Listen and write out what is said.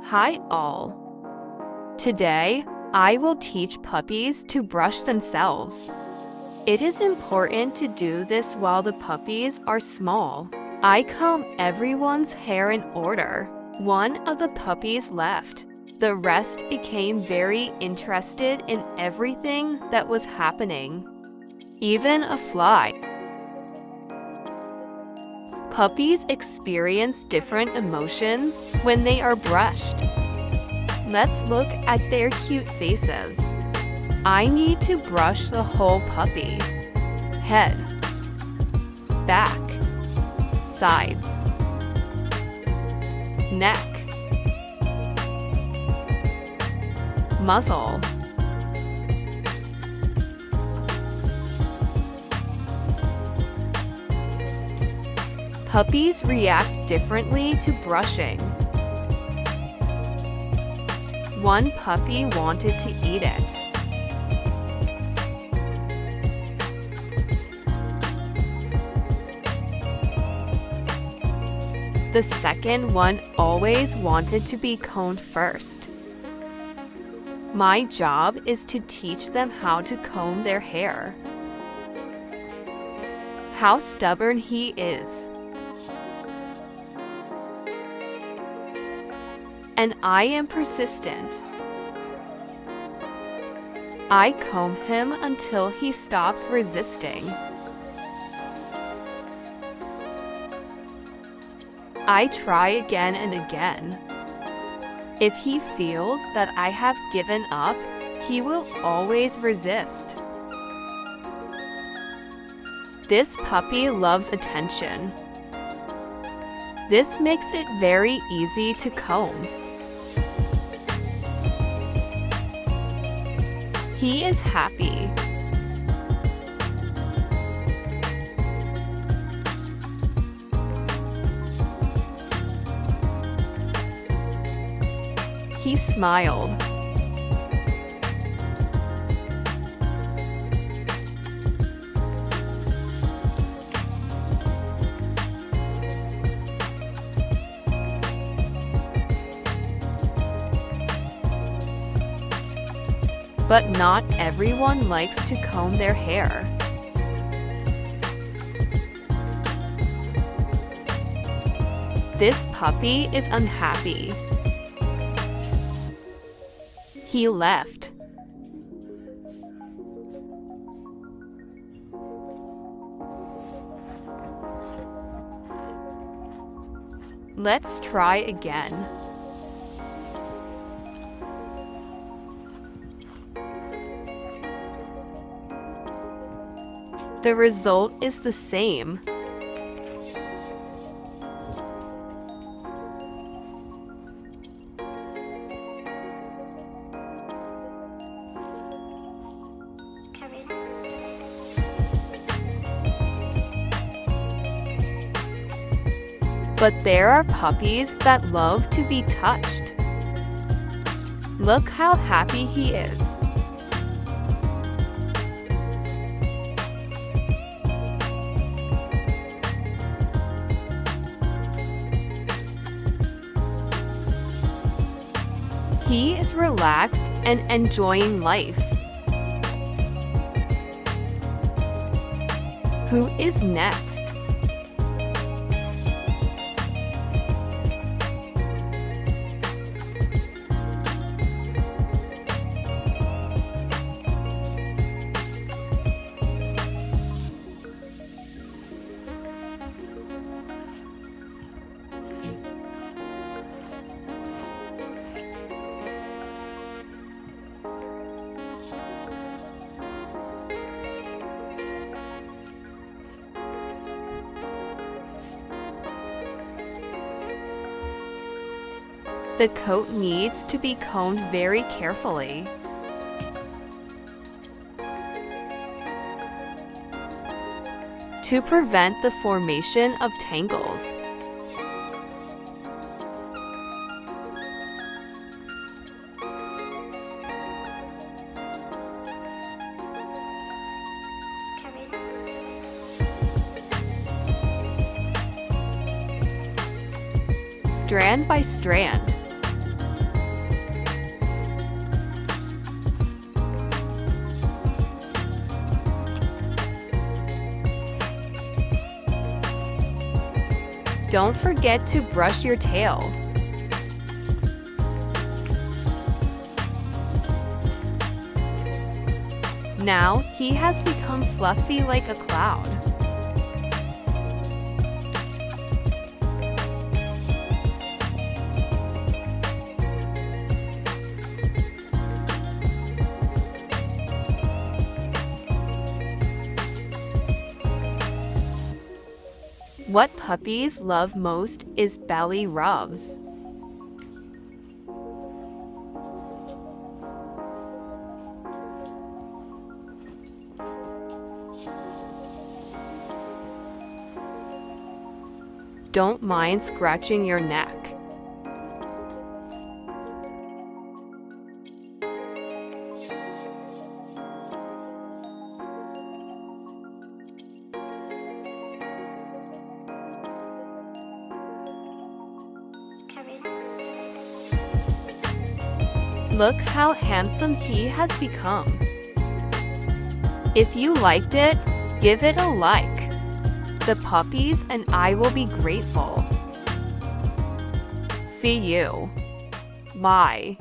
Hi all. Today, I will teach puppies to brush themselves. It is important to do this while the puppies are small. I comb everyone's hair in order. One of the puppies left. The rest became very interested in everything that was happening, even a fly. Puppies experience different emotions when they are brushed. Let's look at their cute faces. I need to brush the whole puppy. Head, back, sides, neck, muzzle, puppies react differently to brushing. One puppy wanted to eat it. The second one always wanted to be combed first. My job is to teach them how to comb their hair. How stubborn he is. And I am persistent. I comb him until he stops resisting. I try again and again. If he feels that I have given up, he will always resist. This puppy loves attention. This makes it very easy to comb. He is happy. He smiled. But not everyone likes to comb their hair. This puppy is unhappy. He left. Let's try again. The result is the same. But there are puppies that love to be touched. Look how happy he is. He is relaxed and enjoying life. Who is next? The coat needs to be combed very carefully. To prevent the formation of tangles. strand by strand. Don't forget to brush your tail. Now he has become fluffy like a cloud. What puppies love most is belly rubs. Don't mind scratching your neck. Look how handsome he has become. If you liked it, give it a like. The puppies and I will be grateful. See you. Bye.